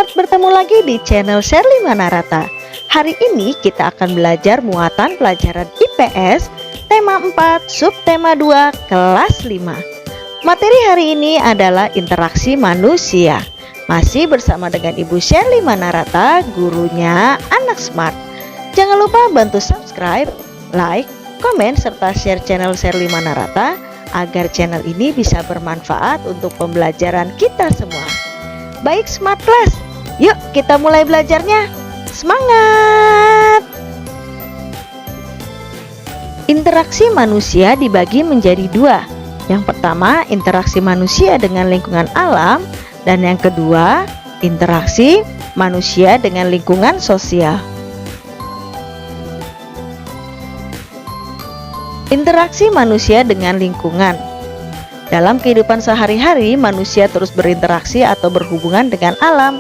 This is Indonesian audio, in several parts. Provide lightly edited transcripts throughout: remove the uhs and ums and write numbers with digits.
Selamat bertemu lagi di channel Sherly Manarata. Hari ini kita akan belajar muatan pelajaran IPS tema 4 subtema 2 kelas 5. Materi hari ini adalah interaksi manusia. Masih bersama dengan Ibu Sherly Manarata, gurunya anak smart. Jangan lupa bantu subscribe, like, komen, serta share channel Sherly Manarata agar channel ini bisa bermanfaat untuk pembelajaran kita semua. Baik Smart Class, yuk kita mulai belajarnya. Semangat! Interaksi manusia dibagi menjadi dua. Yang pertama, interaksi manusia dengan lingkungan alam, dan yang kedua, interaksi manusia dengan lingkungan sosial. Interaksi manusia dengan lingkungan. Dalam kehidupan sehari-hari, manusia terus berinteraksi atau berhubungan dengan alam.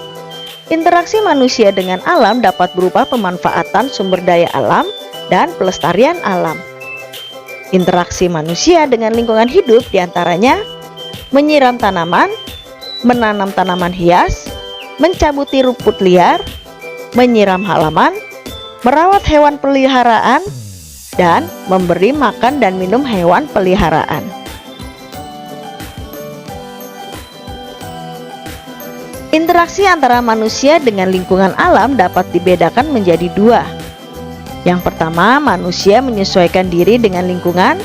Interaksi manusia dengan alam dapat berupa pemanfaatan sumber daya alam dan pelestarian alam. Interaksi manusia dengan lingkungan hidup diantaranya menyiram tanaman, menanam tanaman hias, mencabuti rumput liar, menyiram halaman, merawat hewan peliharaan, dan memberi makan dan minum hewan peliharaan. Interaksi antara manusia dengan lingkungan alam dapat dibedakan menjadi dua. Yang pertama, manusia menyesuaikan diri dengan lingkungan,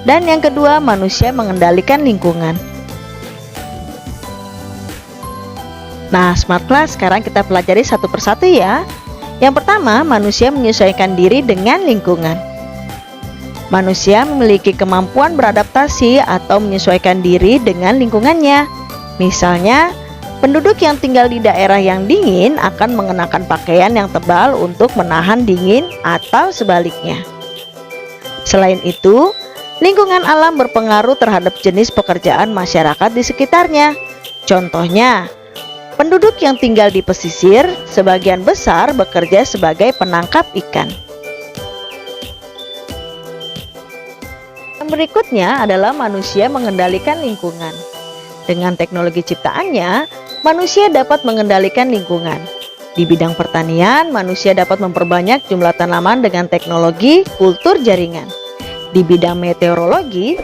dan yang kedua, manusia mengendalikan lingkungan. Nah, Smart Class, sekarang kita pelajari satu persatu ya. Yang pertama, manusia menyesuaikan diri dengan lingkungan. Manusia memiliki kemampuan beradaptasi atau menyesuaikan diri dengan lingkungannya. Misalnya, penduduk yang tinggal di daerah yang dingin akan mengenakan pakaian yang tebal untuk menahan dingin atau sebaliknya. Selain itu, lingkungan alam berpengaruh terhadap jenis pekerjaan masyarakat di sekitarnya. Contohnya, penduduk yang tinggal di pesisir sebagian besar bekerja sebagai penangkap ikan. Yang berikutnya adalah manusia mengendalikan lingkungan. Dengan teknologi ciptaannya, manusia dapat mengendalikan lingkungan. Di bidang pertanian, manusia dapat memperbanyak jumlah tanaman dengan teknologi kultur jaringan. Di bidang meteorologi,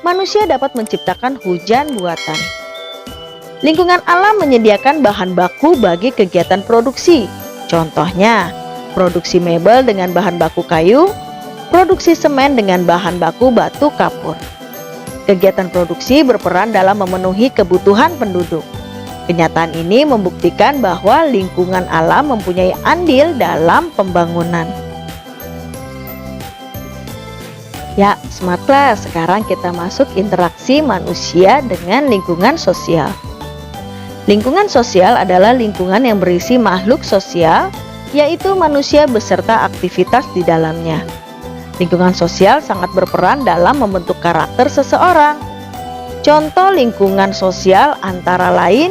manusia dapat menciptakan hujan buatan. Lingkungan alam menyediakan bahan baku bagi kegiatan produksi. Contohnya, produksi mebel dengan bahan baku kayu, produksi semen dengan bahan baku batu kapur. Kegiatan produksi berperan dalam memenuhi kebutuhan penduduk. Kenyataan ini membuktikan bahwa lingkungan alam mempunyai andil dalam pembangunan. Ya, Smart Class, sekarang kita masuk interaksi manusia dengan lingkungan sosial. Lingkungan sosial adalah lingkungan yang berisi makhluk sosial, yaitu manusia beserta aktivitas di dalamnya. Lingkungan sosial sangat berperan dalam membentuk karakter seseorang. Contoh lingkungan sosial antara lain: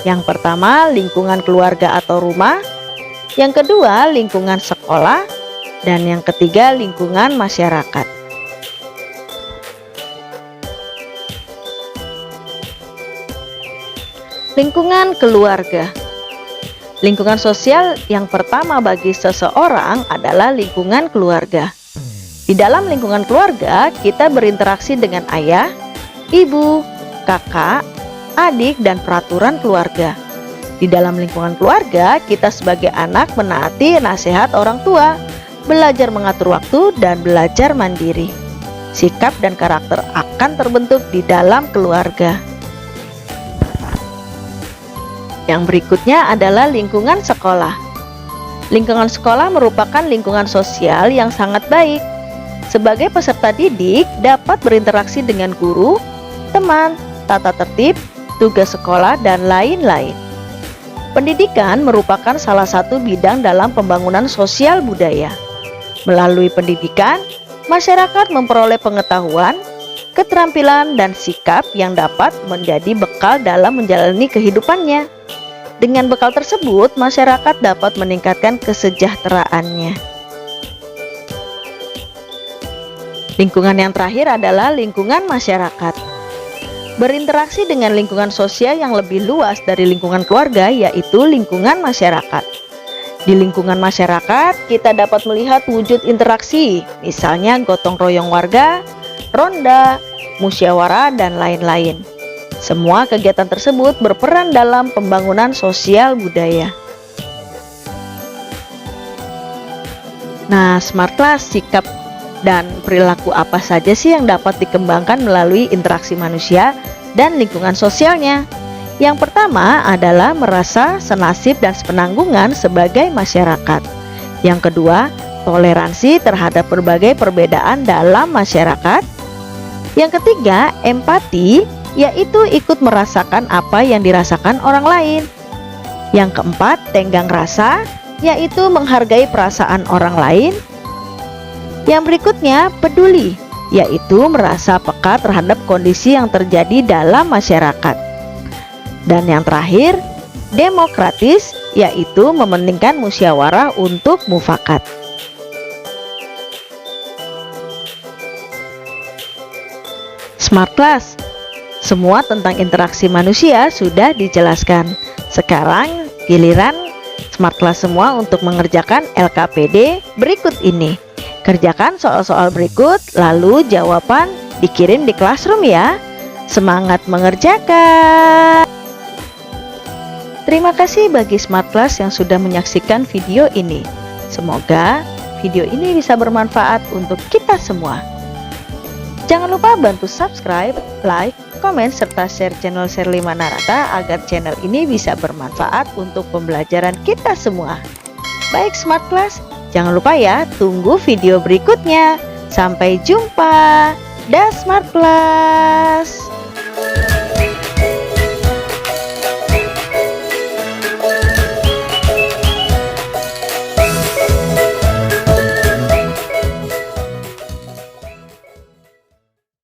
yang pertama, lingkungan keluarga atau rumah. Yang kedua, lingkungan sekolah. Dan yang ketiga, lingkungan masyarakat. Lingkungan keluarga. Lingkungan sosial yang pertama bagi seseorang adalah lingkungan keluarga. Di dalam lingkungan keluarga, kita berinteraksi dengan ayah, ibu, kakak, adik, dan peraturan keluarga. Di dalam lingkungan keluarga, kita sebagai anak menaati nasihat orang tua, belajar mengatur waktu, dan belajar mandiri. Sikap dan karakter akan terbentuk di dalam keluarga. Yang berikutnya adalah lingkungan sekolah. Lingkungan sekolah merupakan lingkungan sosial yang sangat baik. Sebagai peserta didik dapat berinteraksi dengan guru, teman, tata tertib, tugas sekolah, dan lain-lain. Pendidikan merupakan salah satu bidang dalam pembangunan sosial budaya. Melalui pendidikan, masyarakat memperoleh pengetahuan, keterampilan, dan sikap yang dapat menjadi bekal dalam menjalani kehidupannya. Dengan bekal tersebut, masyarakat dapat meningkatkan kesejahteraannya. Lingkungan yang terakhir adalah lingkungan masyarakat. berinteraksi dengan lingkungan sosial yang lebih luas dari lingkungan keluarga, yaitu lingkungan masyarakat. Di lingkungan masyarakat, kita dapat melihat wujud interaksi, misalnya gotong royong warga, ronda, musyawarah, dan lain-lain. Semua kegiatan tersebut berperan dalam pembangunan sosial budaya. Nah, Smart Class, sikap dan perilaku apa saja sih yang dapat dikembangkan melalui interaksi manusia dan lingkungan sosialnya? Yang pertama adalah merasa senasib dan sepenanggungan sebagai masyarakat. Yang kedua, toleransi terhadap berbagai perbedaan dalam masyarakat. Yang ketiga, empati, yaitu ikut merasakan apa yang dirasakan orang lain. Yang keempat, tenggang rasa, yaitu menghargai perasaan orang lain. Yang berikutnya, peduli, yaitu merasa peka terhadap kondisi yang terjadi dalam masyarakat. Dan yang terakhir, demokratis, yaitu mementingkan musyawarah untuk mufakat. Smart Class, semua tentang interaksi manusia sudah dijelaskan. Sekarang giliran Smart Class semua untuk mengerjakan LKPD berikut ini. Kerjakan soal-soal berikut, lalu jawaban dikirim di Classroom ya. Semangat mengerjakan! Terima kasih bagi Smart Class yang sudah menyaksikan video ini. Semoga video ini bisa bermanfaat untuk kita semua. Jangan lupa bantu subscribe, like, komen, serta share channel Sherly Manarata agar channel ini bisa bermanfaat untuk pembelajaran kita semua. Baik Smart Class, jangan lupa ya, tunggu video berikutnya. Sampai jumpa. Dah Smart Class.